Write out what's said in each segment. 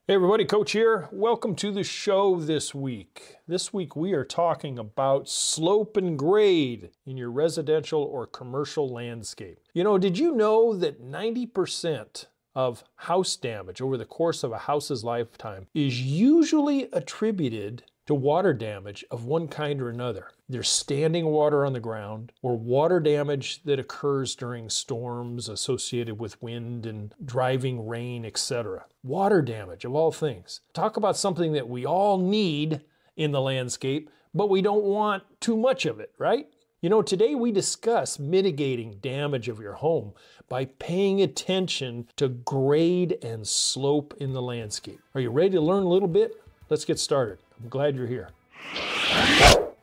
Hey everybody, Coach here. Welcome to the show this week. This week we are talking about slope and grade in your residential or commercial landscape. You know, did you know that 90% of house damage over the course of a house's lifetime is usually attributed to water damage of one kind or another? There's standing water on the ground or water damage that occurs during storms associated with wind and driving rain, etc. Water damage of all things. Talk about something that we all need in the landscape, but we don't want too much of it, right? You know, today we discuss mitigating damage of your home by paying attention to grade and slope in the landscape. Are you ready to learn a little bit? Let's get started. I'm glad you're here.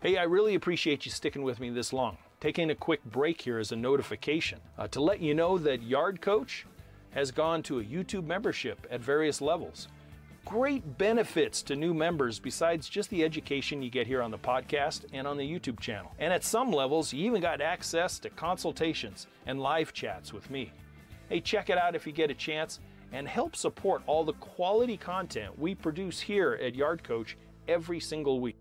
Hey, I really appreciate you sticking with me this long. Taking a quick break here as a notification to let you know that Yard Coach has gone to a YouTube membership at various levels. Great benefits to new members besides just the education you get here on the podcast and on the YouTube channel. And at some levels, you even got access to consultations and live chats with me. Hey, check it out if you get a chance and help support all the quality content we produce here at Yard Coach every single week.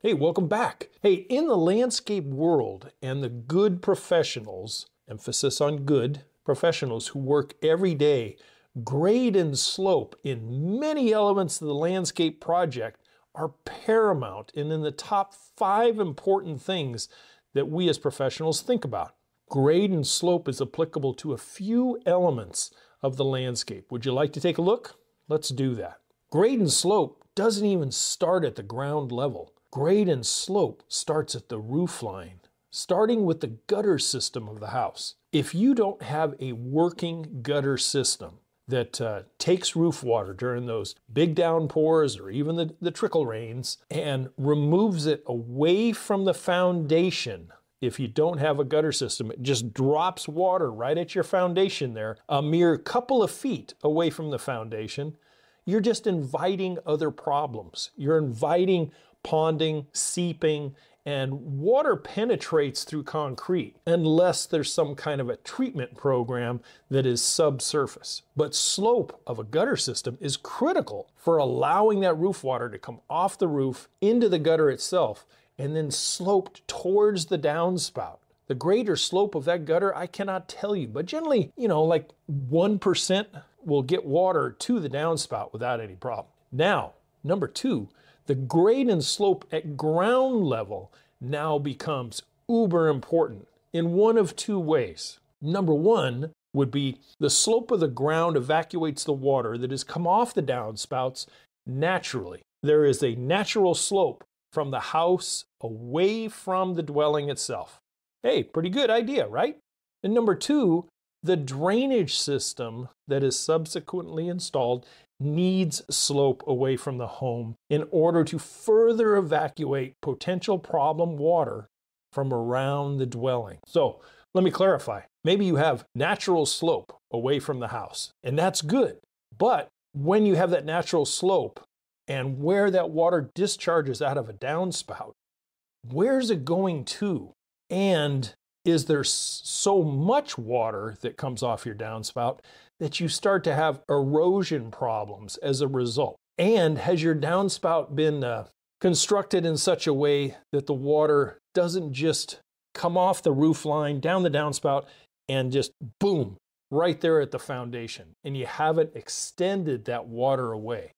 Hey, welcome back. Hey, in the landscape world and the good professionals, emphasis on good professionals who work every day, grade and slope in many elements of the landscape project are paramount and in the top 5 important things that we as professionals think about. Grade and slope is applicable to a few elements of the landscape. Would you like to take a look? Let's do that. Grade and slope doesn't even start at the ground level. Grade and slope starts at the roof line, starting with the gutter system of the house. If you don't have a working gutter system that takes roof water during those big downpours or even the trickle rains and removes it away from the foundation, if you don't have a gutter system, it just drops water right at your foundation there, a mere couple of feet away from the foundation, you're just inviting other problems. You're inviting ponding, seeping, and water penetrates through concrete unless there's some kind of a treatment program that is subsurface. But slope of a gutter system is critical for allowing that roof water to come off the roof into the gutter itself and then sloped towards the downspout. The grade or slope of that gutter, I cannot tell you, but generally, you know, like 1% will get water to the downspout without any problem. Now, number 2, the grade and slope at ground level now becomes uber important in one of 2 ways. Number 1 would be the slope of the ground evacuates the water that has come off the downspouts naturally. There is a natural slope from the house away from the dwelling itself. Hey, pretty good idea, right? And number 2, the drainage system that is subsequently installed needs slope away from the home in order to further evacuate potential problem water from around the dwelling. So let me clarify. Maybe you have natural slope away from the house, and that's good. But when you have that natural slope and where that water discharges out of a downspout, where's it going to? And is there so much water that comes off your downspout that you start to have erosion problems as a result? And has your downspout been constructed in such a way that the water doesn't just come off the roof line, down the downspout, and just boom, right there at the foundation, and you haven't extended that water away?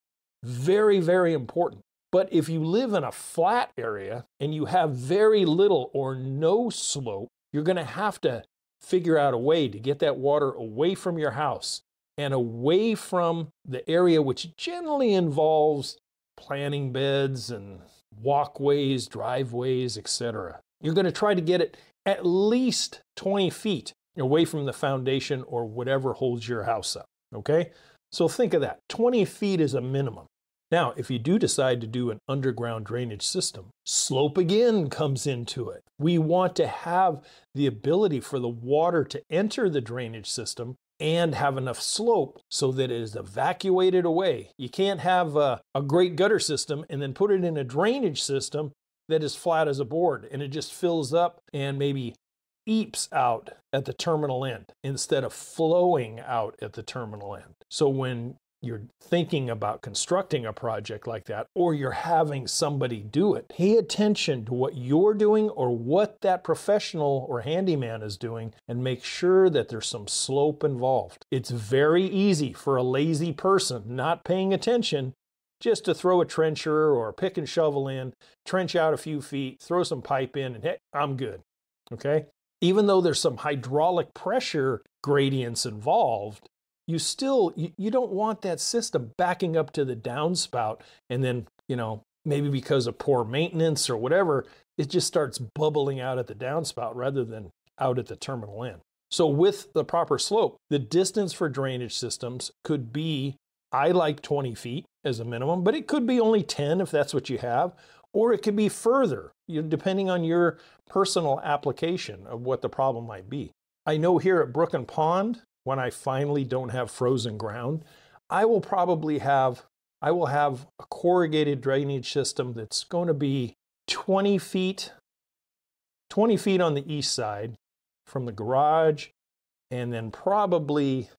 Very, very important. But if you live in a flat area and you have very little or no slope, you're going to have to figure out a way to get that water away from your house and away from the area which generally involves planting beds and walkways, driveways, etc. You're going to try to get it at least 20 feet away from the foundation or whatever holds your house up, okay? So think of that. 20 feet is a minimum. Now, if you do decide to do an underground drainage system, slope again comes into it. We want to have the ability for the water to enter the drainage system and have enough slope so that it is evacuated away. You can't have a great gutter system and then put it in a drainage system that is flat as a board and it just fills up and maybe eeps out at the terminal end instead of flowing out at the terminal end. So when you're thinking about constructing a project like that, or you're having somebody do it, pay attention to what you're doing or what that professional or handyman is doing and make sure that there's some slope involved. It's very easy for a lazy person not paying attention just to throw a trencher or a pick and shovel in, trench out a few feet, throw some pipe in, and hey, I'm good, okay? Even though there's some hydraulic pressure gradients involved, you don't want that system backing up to the downspout and then, maybe because of poor maintenance or whatever, it just starts bubbling out at the downspout rather than out at the terminal end. So with the proper slope, the distance for drainage systems could be, I like 20 feet as a minimum, but it could be only 10 if that's what you have, or it could be further, depending on your personal application of what the problem might be. I know here at Brook and Pond, when I finally don't have frozen ground, I will have a corrugated drainage system that's going to be 20 feet on the east side from the garage, and then probably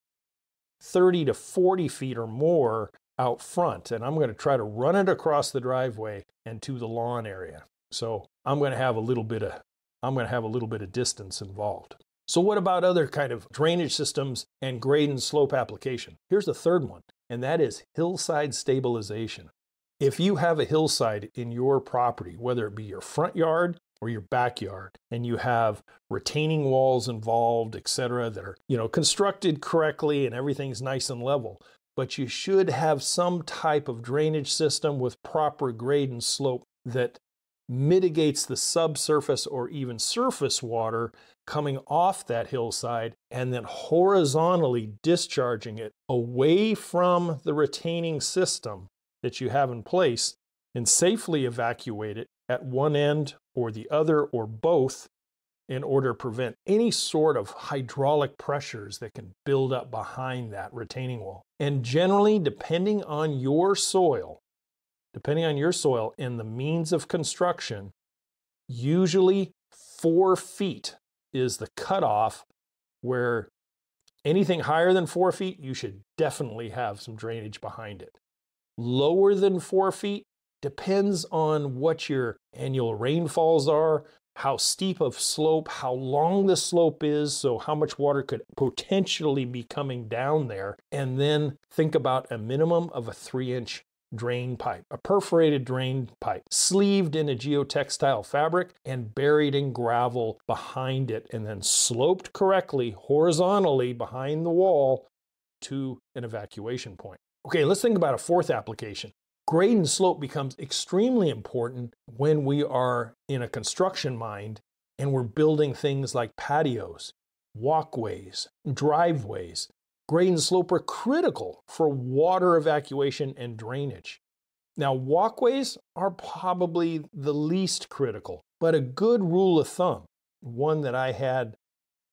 30 to 40 feet or more out front. And I'm going to try to run it across the driveway and to the lawn area. So I'm going to have a little bit of distance involved. So what about other kind of drainage systems and grade and slope application? Here's the third one, and that is hillside stabilization. If you have a hillside in your property, whether it be your front yard or your backyard, and you have retaining walls involved, etc., that are, constructed correctly and everything's nice and level, but you should have some type of drainage system with proper grade and slope that mitigates the subsurface or even surface water coming off that hillside and then horizontally discharging it away from the retaining system that you have in place and safely evacuate it at one end or the other or both in order to prevent any sort of hydraulic pressures that can build up behind that retaining wall. And generally, depending on your soil and the means of construction, usually 4 feet is the cutoff where anything higher than 4 feet, you should definitely have some drainage behind it. Lower than 4 feet depends on what your annual rainfalls are, how steep of slope, how long the slope is, so how much water could potentially be coming down there, and then think about a minimum of a 3-inch drain pipe, a perforated drain pipe, sleeved in a geotextile fabric and buried in gravel behind it, and then sloped correctly horizontally behind the wall to an evacuation point. Okay, let's think about a fourth application. Grade and slope becomes extremely important when we are in a construction mind and we're building things like patios, walkways, driveways. Grade and slope are critical for water evacuation and drainage. Now, walkways are probably the least critical, but a good rule of thumb, one that I had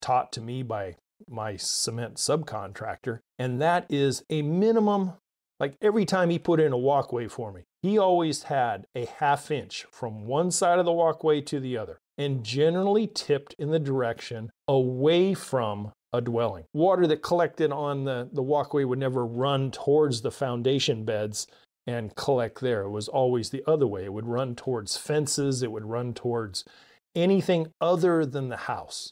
taught to me by my cement subcontractor, and that is a minimum, like every time he put in a walkway for me, he always had a 1/2 inch from one side of the walkway to the other, and generally tipped in the direction away from a dwelling. Water that collected on the walkway would never run towards the foundation beds and collect there. It was always the other way. It would run towards fences. It would run towards anything other than the house.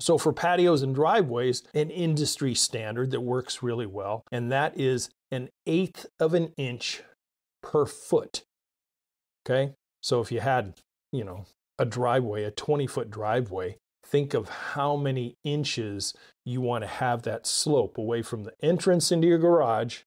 So for patios and driveways, an industry standard that works really well, and that is 1/8 of an inch per foot. Okay? So if you had, a driveway, a 20-foot driveway, think of how many inches you want to have that slope away from the entrance into your garage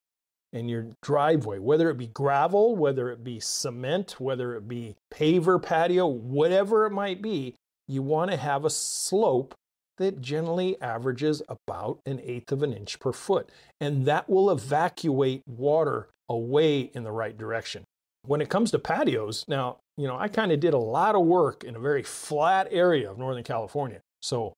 and your driveway, whether it be gravel, whether it be cement, whether it be paver patio, whatever it might be, you want to have a slope that generally averages about 1/8 of an inch per foot. And that will evacuate water away in the right direction. When it comes to patios, now, I kind of did a lot of work in a very flat area of Northern California. So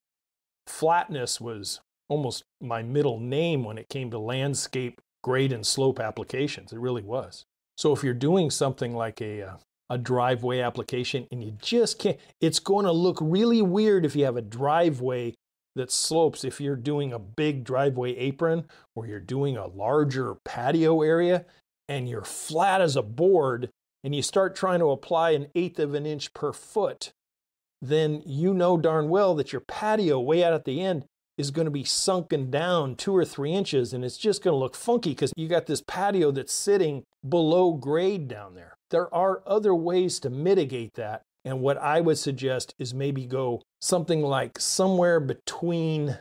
flatness was almost my middle name when it came to landscape grade and slope applications. It really was. So if you're doing something like a driveway application and you just can't, it's going to look really weird if you have a driveway that slopes if you're doing a big driveway apron or you're doing a larger patio area and you're flat as a board and you start trying to apply 1/8 of an inch per foot, then you know darn well that your patio way out at the end is going to be sunken down 2 or 3 inches, and it's just going to look funky because you got this patio that's sitting below grade down there. There are other ways to mitigate that, and what I would suggest is maybe go something like somewhere between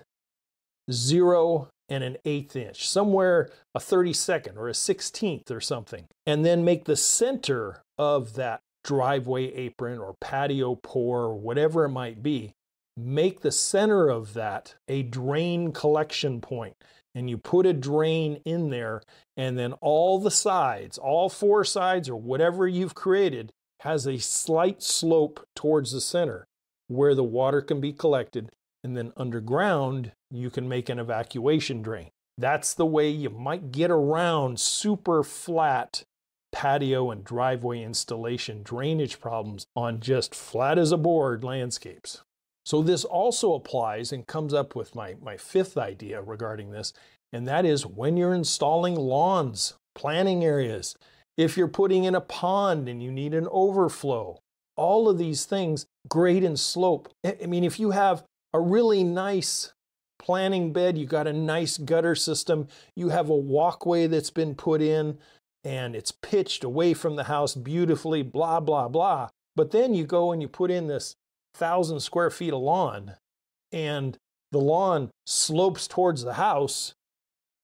0 and 1/8 inch, somewhere a 32nd or a 16th or something, and then make the center of that driveway apron or patio pour or whatever it might be, make the center of that a drain collection point, and you put a drain in there, and then all the sides, all 4 sides or whatever you've created, has a slight slope towards the center where the water can be collected, and then underground you can make an evacuation drain. That's the way you might get around super flat patio and driveway installation drainage problems on just flat as a board landscapes. So this also applies and comes up with my 5th idea regarding this, and that is when you're installing lawns, planting areas, if you're putting in a pond and you need an overflow, all of these things, grade and slope. I mean, if you have a really nice planting bed, you got a nice gutter system, you have a walkway that's been put in, and it's pitched away from the house beautifully, blah, blah, blah. But then you go and you put in this 1,000 square feet of lawn, and the lawn slopes towards the house,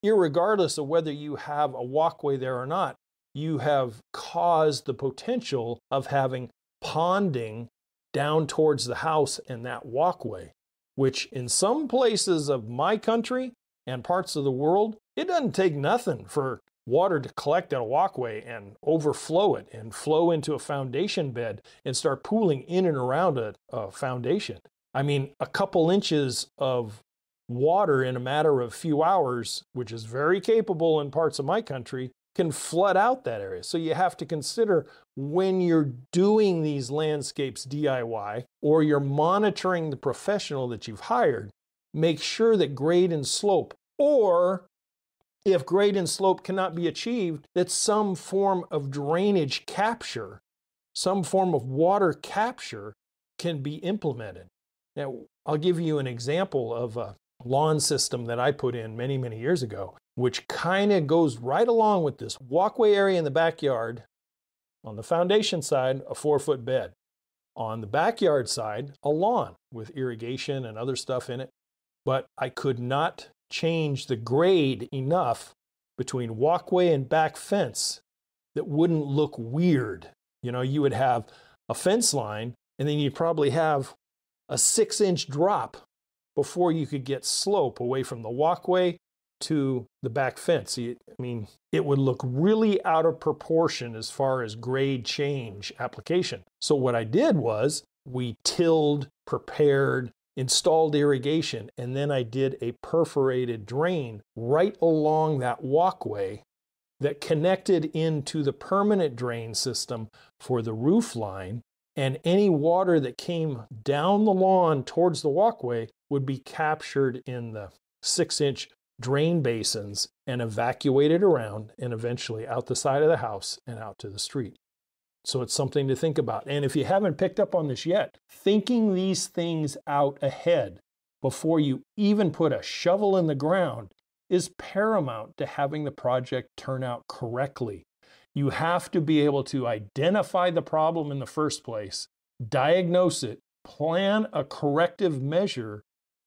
irregardless of whether you have a walkway there or not, you have caused the potential of having ponding down towards the house and that walkway, which in some places of my country and parts of the world, it doesn't take nothing for water to collect at a walkway and overflow it and flow into a foundation bed and start pooling in and around a foundation. I mean, a couple inches of water in a matter of a few hours, which is very capable in parts of my country, can flood out that area. So you have to consider when you're doing these landscapes DIY or you're monitoring the professional that you've hired, make sure that grade and slope, or if grade and slope cannot be achieved, that some form of drainage capture, some form of water capture can be implemented. Now, I'll give you an example of a lawn system that I put in many, many years ago, which kind of goes right along with this. Walkway area in the backyard, on the foundation side, a 4-foot bed. On the backyard side, a lawn with irrigation and other stuff in it. But I could not change the grade enough between walkway and back fence that wouldn't look weird. You know, you would have a fence line, and then you'd probably have a 6-inch drop before you could get slope away from the walkway to the back fence. I mean, it would look really out of proportion as far as grade change application. So what I did was we tilled, prepared, installed irrigation, and then I did a perforated drain right along that walkway that connected into the permanent drain system for the roof line, and any water that came down the lawn towards the walkway would be captured in the 6-inch drain basins and evacuated around and eventually out the side of the house and out to the street. So it's something to think about. And if you haven't picked up on this yet, thinking these things out ahead before you even put a shovel in the ground is paramount to having the project turn out correctly. You have to be able to identify the problem in the first place, diagnose it, plan a corrective measure,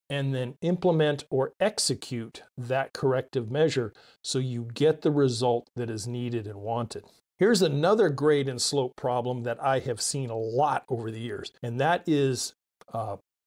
and then implement or execute that corrective measure so you get the result that is needed and wanted. Here's another grade and slope problem that I have seen a lot over the years, and that is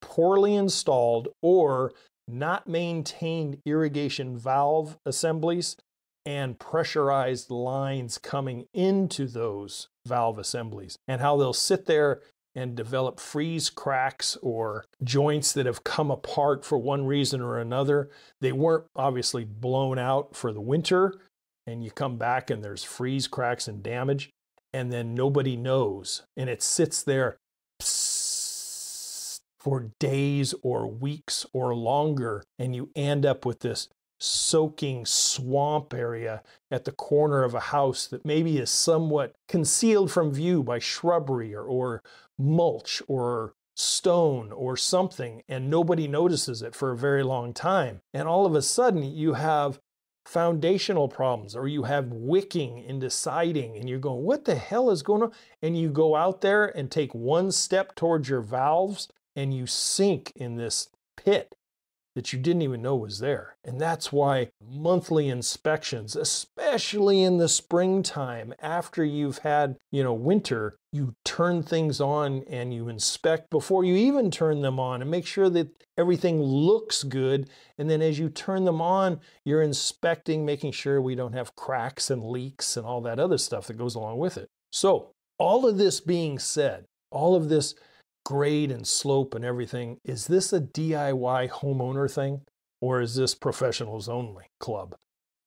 poorly installed or not maintained irrigation valve assemblies and pressurized lines coming into those valve assemblies, and how they'll sit there and develop freeze cracks or joints that have come apart for one reason or another. They weren't obviously blown out for the winter, and you come back and there's freeze cracks and damage, and then nobody knows, and it sits there for days or weeks or longer, and you end up with this soaking swamp area at the corner of a house that maybe is somewhat concealed from view by shrubbery or mulch or stone or something, and nobody notices it for a very long time. And all of a sudden you have foundational problems, or you have wicking into siding, and you're going, what the hell is going on? And you go out there and take one step towards your valves and you sink in this pit that you didn't even know was there. And that's why monthly inspections, especially in the springtime after you've had, winter, you turn things on and you inspect before you even turn them on and make sure that everything looks good. And then as you turn them on, you're inspecting, making sure we don't have cracks and leaks and all that other stuff that goes along with it. So all of this being said, all of this grade and slope and everything, is this a DIY homeowner thing, or is this professionals only club?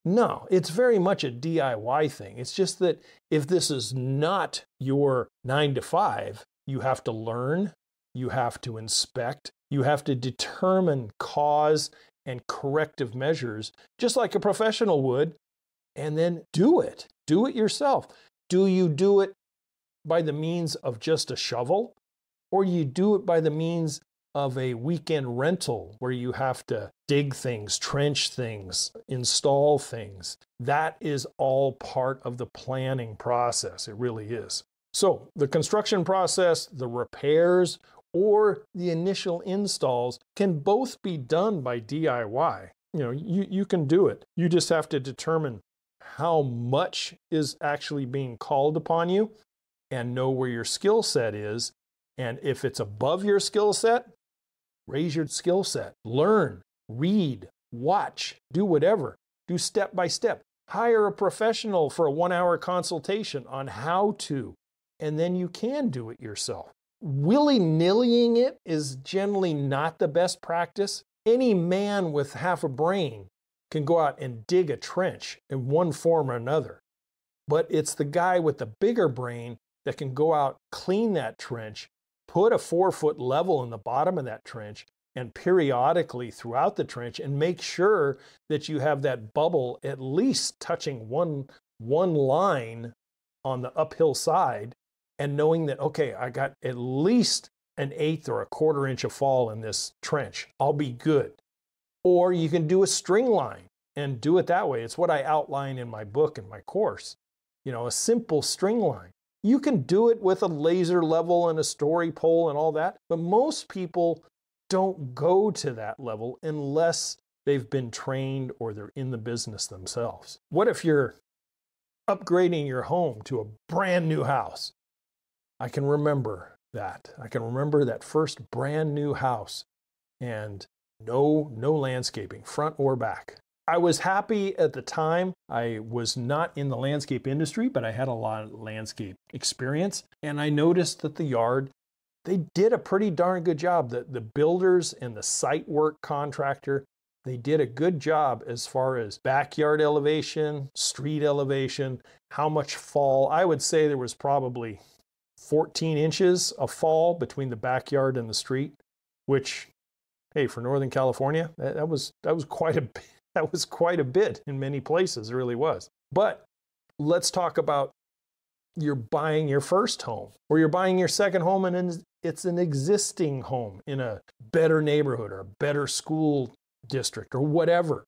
No, it's very much a DIY thing. It's just that if this is not your 9 to 5, you have to learn, you have to inspect, you have to determine cause and corrective measures, just like a professional would, and then do it. Do it yourself. Do you do it by the means of just a shovel? Or you do it by the means of a weekend rental where you have to dig things, trench things, install things. That is all part of the planning process. It really is. So the construction process, the repairs, or the initial installs can both be done by DIY. You can do it. You just have to determine how much is actually being called upon you and know where your skill set is. And if it's above your skill set, raise your skill set. Learn, read, watch, do whatever. Do step by step. Hire a professional for a 1-hour consultation on how to, and then you can do it yourself. Willy-nillying it is generally not the best practice. Any man with half a brain can go out and dig a trench in one form or another. But it's the guy with the bigger brain that can go out, clean that trench, put a 4-foot level in the bottom of that trench, and periodically throughout the trench, and make sure that you have that bubble at least touching one line on the uphill side, and knowing that, okay, I got at least an 1/8 or a 1/4 inch of fall in this trench. I'll be good. Or you can do a string line and do it that way. It's what I outline in my book and my course. A simple string line. You can do it with a laser level and a story pole and all that, but most people don't go to that level unless they've been trained or they're in the business themselves. What if you're upgrading your home to a brand new house? I can remember that. I can remember that first brand new house and no landscaping, front or back. I was happy at the time. I was not in the landscape industry, but I had a lot of landscape experience. And I noticed that the yard, they did a pretty darn good job. The builders and the site work contractor, they did a good job as far as backyard elevation, street elevation, how much fall. I would say there was probably 14 inches of fall between the backyard and the street, which, hey, for Northern California, that was quite a bit. That was quite a bit in many places, it really was. But let's talk about you're buying your first home, or you're buying your second home and it's an existing home in a better neighborhood or a better school district or whatever.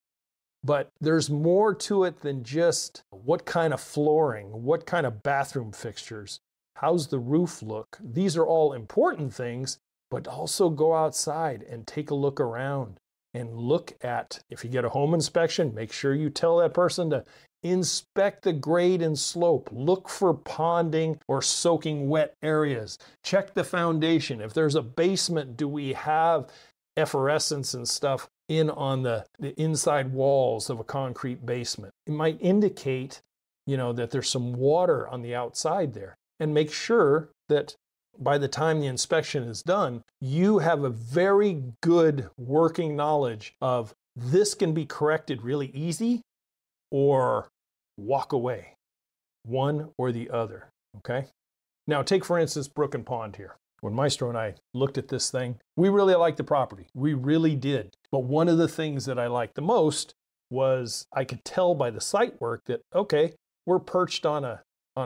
But there's more to it than just what kind of flooring, what kind of bathroom fixtures, how's the roof look. These are all important things, but also go outside and take a look around. And look at, if you get a home inspection, make sure you tell that person to inspect the grade and slope. Look for ponding or soaking wet areas. Check the foundation. If there's a basement, do we have effervescence and stuff in on the inside walls of a concrete basement? It might indicate, that there's some water on the outside there. And make sure that by the time the inspection is done, you have a very good working knowledge of this can be corrected really easy or walk away, one or the other, okay? Now take, for instance, Brook and Pond here. when Maestro and I looked at this thing, we really liked the property. We really did. But one of the things that I liked the most was I could tell by the site work that, okay, we're perched on a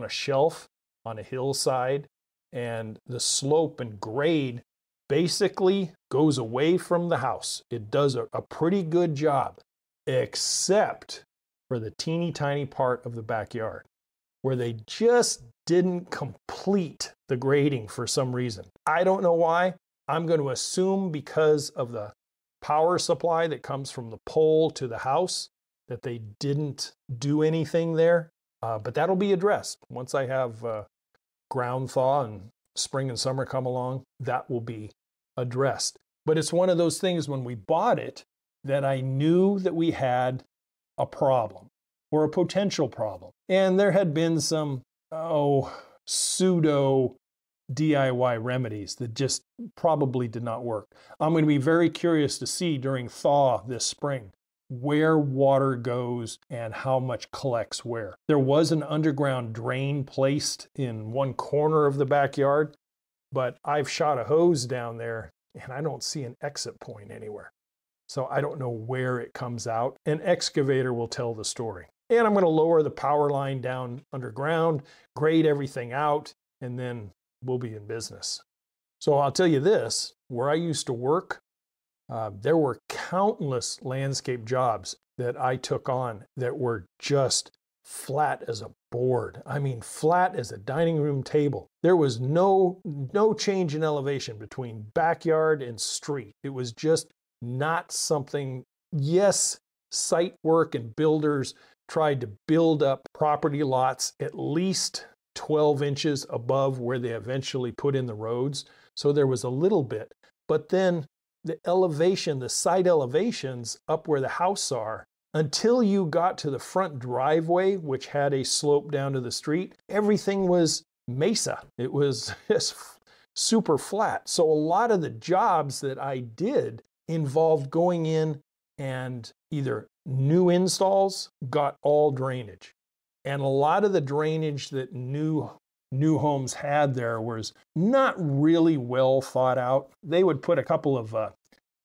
shelf on a hillside, and the slope and grade basically goes away from the house. It does a pretty good job, except for the teeny tiny part of the backyard where they just didn't complete the grading for some reason. I don't know why. I'm going to assume because of the power supply that comes from the pole to the house that they didn't do anything there. But that'll be addressed. Once I have ground thaw and spring and summer come along, that will be addressed. But it's one of those things when we bought it that I knew that we had a problem or a potential problem. And there had been some, pseudo DIY remedies that just probably did not work. I'm going to be very curious to see during thaw this spring where water goes and how much collects where. There was an underground drain placed in one corner of the backyard, but I've shot a hose down there and I don't see an exit point anywhere. So I don't know where it comes out. An excavator will tell the story. And I'm going to lower the power line down underground, grade everything out, and then we'll be in business. So I'll tell you this, where I used to work, there were countless landscape jobs that I took on that were just flat as a board. I mean, flat as a dining room table. There was no change in elevation between backyard and street. It was just not something, yes, site work and builders tried to build up property lots at least 12 inches above where they eventually put in the roads. So there was a little bit, but then the elevation, the site elevations up where the house are, until you got to the front driveway, which had a slope down to the street, everything was mesa. It was just super flat. So a lot of the jobs that I did involved going in and either new installs got all drainage. And a lot of the drainage that new homes had there was not really well thought out. They would put a couple of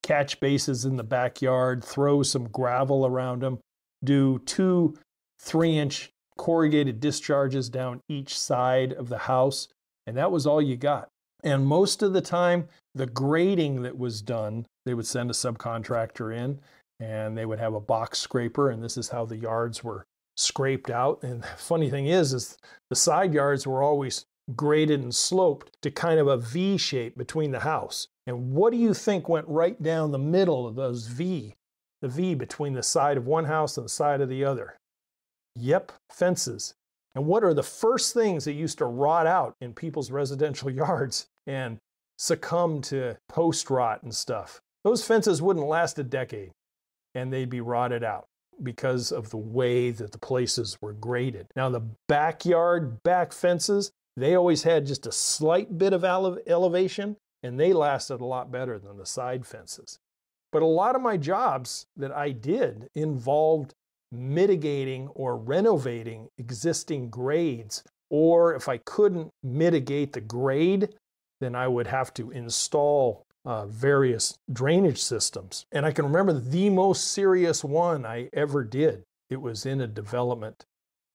catch bases in the backyard, throw some gravel around them, do 2 3-inch corrugated discharges down each side of the house, and that was all you got. And most of the time, the grading that was done, they would send a subcontractor in, and they would have a box scraper, and this is how the yards were scraped out. And the funny thing is the side yards were always graded and sloped to kind of a V shape between the house. And what do you think went right down the middle of those V, the V between the side of one house and the side of the other? Yep, fences. And what are the first things that used to rot out in people's residential yards and succumb to post rot and stuff? Those fences wouldn't last a decade and they'd be rotted out because of the way that the places were graded. Now the backyard back fences, they always had just a slight bit of elevation, and they lasted a lot better than the side fences. But a lot of my jobs that I did involved mitigating or renovating existing grades, or if I couldn't mitigate the grade, then I would have to install various drainage systems. And I can remember the most serious one I ever did. It was in a development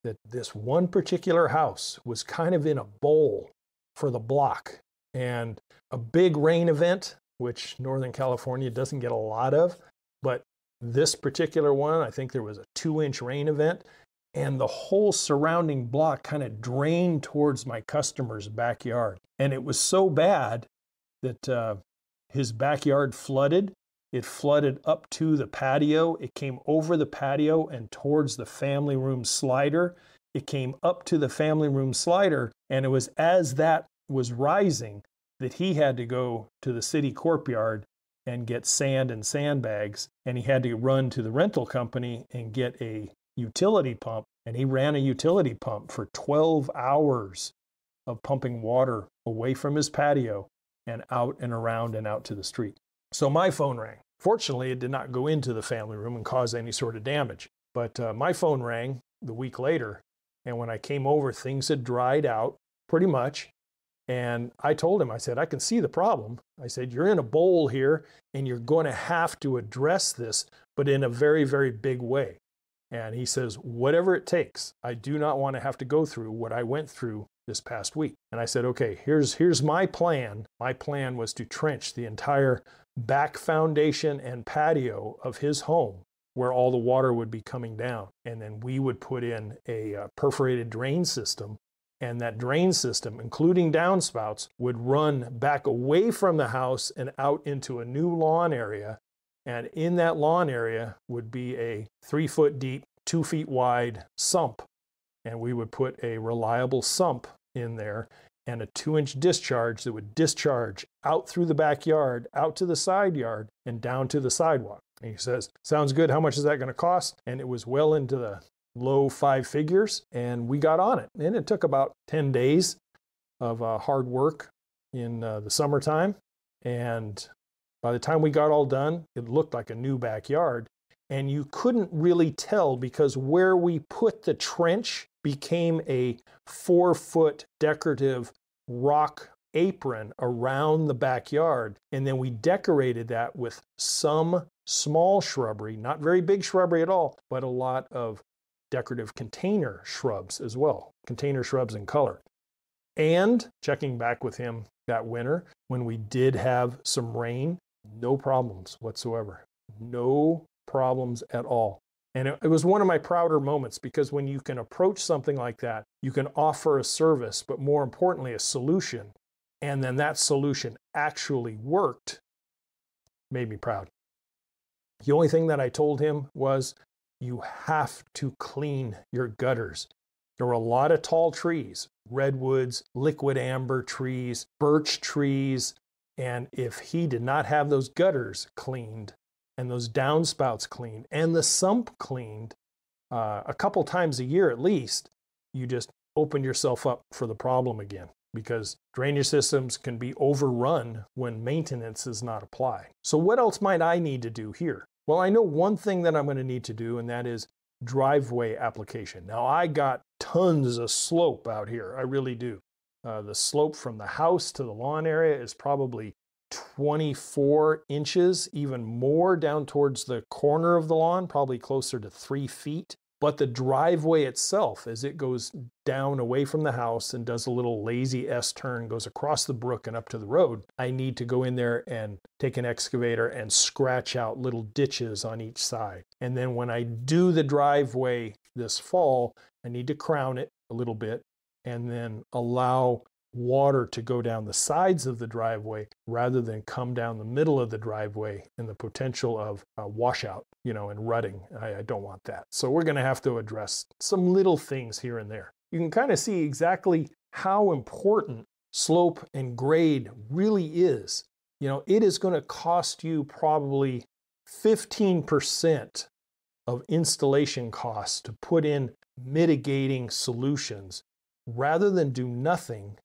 that this one particular house was kind of in a bowl for the block. And a big rain event, which Northern California doesn't get a lot of, but this particular one, I think there was a 2-inch rain event, and the whole surrounding block kind of drained towards my customer's backyard. And it was so bad that his backyard flooded. It flooded up to the patio. It came over the patio and towards the family room slider. It came up to the family room slider, and it was as that was rising that he had to go to the city courtyard and get sand and sandbags, and he had to run to the rental company and get a utility pump, and he ran a utility pump for 12 hours of pumping water away from his patio and out and around and out to the street. So my phone rang. Fortunately, it did not go into the family room and cause any sort of damage, but my phone rang the week later, and when I came over, things had dried out pretty much. And I told him, I said, I can see the problem. I said, you're in a bowl here and you're going to have to address this, but in a very, very big way. And he says, whatever it takes. I do not want to have to go through what I went through this past week. And I said, okay, here's my plan. My plan was to trench the entire back foundation and patio of his home where all the water would be coming down. And then we would put in a perforated drain system. And that drain system, including downspouts, would run back away from the house and out into a new lawn area. And in that lawn area would be a 3-foot deep, 2 feet wide sump. And we would put a reliable sump in there and a 2-inch discharge that would discharge out through the backyard, out to the side yard, and down to the sidewalk. And he says, sounds good. How much is that going to cost? And it was well into the low 5 figures, and we got on it. And it took about 10 days of hard work in the summertime. And by the time we got all done, it looked like a new backyard. And you couldn't really tell because where we put the trench became a 4-foot decorative rock apron around the backyard. And then we decorated that with some small shrubbery, not very big shrubbery at all, but a lot of decorative container shrubs as well, container shrubs in color. And checking back with him that winter, when we did have some rain, no problems whatsoever. No problems at all. And it was one of my prouder moments because when you can approach something like that, you can offer a service, but more importantly, a solution. And then that solution actually worked, made me proud. The only thing that I told him was, you have to clean your gutters. There were a lot of tall trees, redwoods, liquid amber trees, birch trees, and if he did not have those gutters cleaned and those downspouts cleaned and the sump cleaned a couple times a year at least, you just open yourself up for the problem again because drainage systems can be overrun when maintenance is not applied. So what else might I need to do here? Well, I know one thing that I'm going to need to do, and that is driveway application. Now, I got tons of slope out here. I really do. The slope from the house to the lawn area is probably 24 inches, even more down towards the corner of the lawn, probably closer to 3 feet. But the driveway itself, as it goes down away from the house and does a little lazy S-turn, goes across the brook and up to the road, I need to go in there and take an excavator and scratch out little ditches on each side. And then when I do the driveway this fall, I need to crown it a little bit and then allow water to go down the sides of the driveway rather than come down the middle of the driveway and the potential of washout, and rutting. I don't want that. So we're going to have to address some little things here and there. You can kind of see exactly how important slope and grade really is. It is going to cost you probably 15% of installation costs to put in mitigating solutions rather than do nothing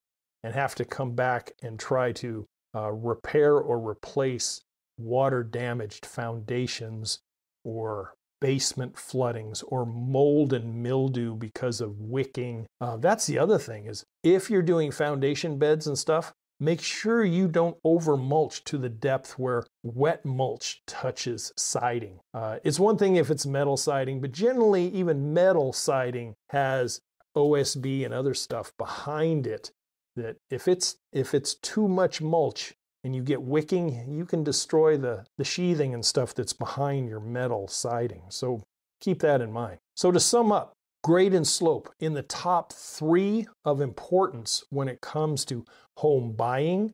and have to come back and try to repair or replace water-damaged foundations or basement floodings or mold and mildew because of wicking. That's the other thing is if you're doing foundation beds and stuff, make sure you don't over mulch to the depth where wet mulch touches siding. It's one thing if it's metal siding, but generally even metal siding has OSB and other stuff behind it that if it's too much mulch and you get wicking, you can destroy the sheathing and stuff that's behind your metal siding. So keep that in mind. So to sum up, grade and slope in the top 3 of importance when it comes to home buying,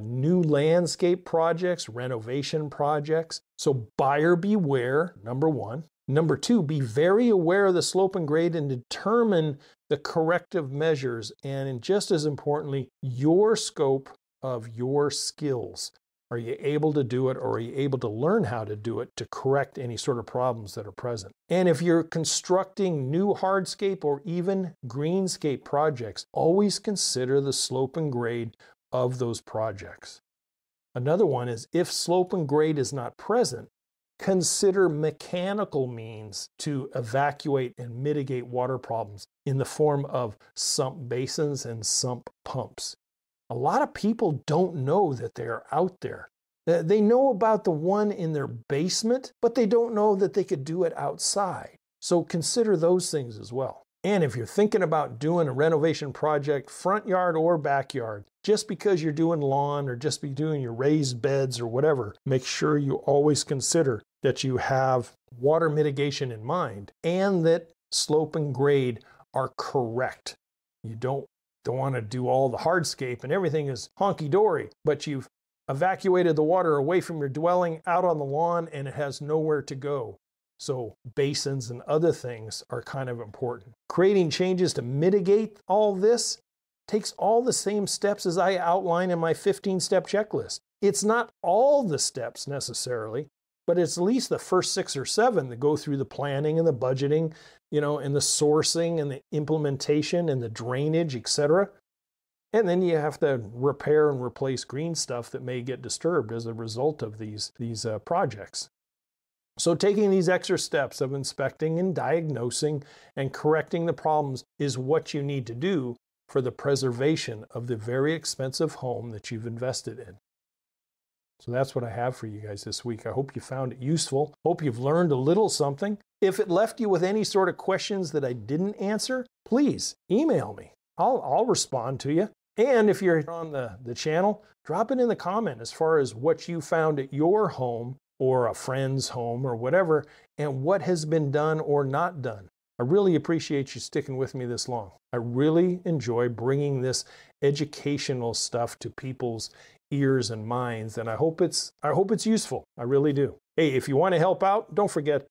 new landscape projects, renovation projects. So buyer beware, number 1. Number 2, be very aware of the slope and grade and determine the corrective measures and just as importantly, your scope of your skills. Are you able to do it or are you able to learn how to do it to correct any sort of problems that are present? And if you're constructing new hardscape or even greenscape projects, always consider the slope and grade of those projects. Another one is if slope and grade is not present, consider mechanical means to evacuate and mitigate water problems in the form of sump basins and sump pumps. A lot of people don't know that they're out there. They know about the one in their basement, but they don't know that they could do it outside. So consider those things as well. And if you're thinking about doing a renovation project, front yard or backyard, just because you're doing lawn or just be doing your raised beds or whatever, make sure you always consider that you have water mitigation in mind and that slope and grade are correct. You don't want to do all the hardscape and everything is honky-dory, but you've evacuated the water away from your dwelling out on the lawn and it has nowhere to go. So basins and other things are kind of important. Creating changes to mitigate all this takes all the same steps as I outline in my 15-step checklist. It's not all the steps necessarily, but it's at least the first 6 or 7 that go through the planning and the budgeting, and the sourcing and the implementation and the drainage, etc. And then you have to repair and replace green stuff that may get disturbed as a result of these projects. So taking these extra steps of inspecting and diagnosing and correcting the problems is what you need to do for the preservation of the very expensive home that you've invested in. So that's what I have for you guys this week. I hope you found it useful. Hope you've learned a little something. If it left you with any sort of questions that I didn't answer, please email me. I'll respond to you. And if you're on the channel, drop it in the comment as far as what you found at your home or a friend's home or whatever, and what has been done or not done. I really appreciate you sticking with me this long. I really enjoy bringing this educational stuff to people's ears and minds, and I hope it's useful. I really do. Hey, if you want to help out, don't forget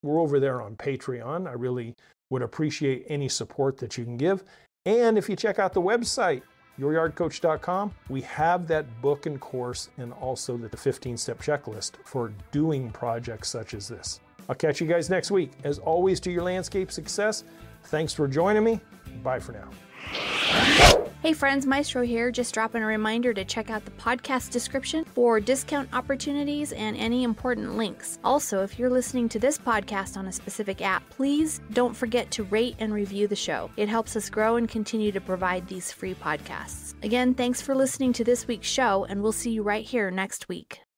we're over there on Patreon. I really would appreciate any support that you can give. And if you check out the website, youryardcoach.com, we have that book and course and also the 15-step checklist for doing projects such as this. I'll catch you guys next week. As always, to your landscape success, thanks for joining me. Bye for now. Hey friends, Maestro here, just dropping a reminder to check out the podcast description for discount opportunities and any important links. Also, if you're listening to this podcast on a specific app, please don't forget to rate and review the show. It helps us grow and continue to provide these free podcasts. Again, thanks for listening to this week's show, and we'll see you right here next week.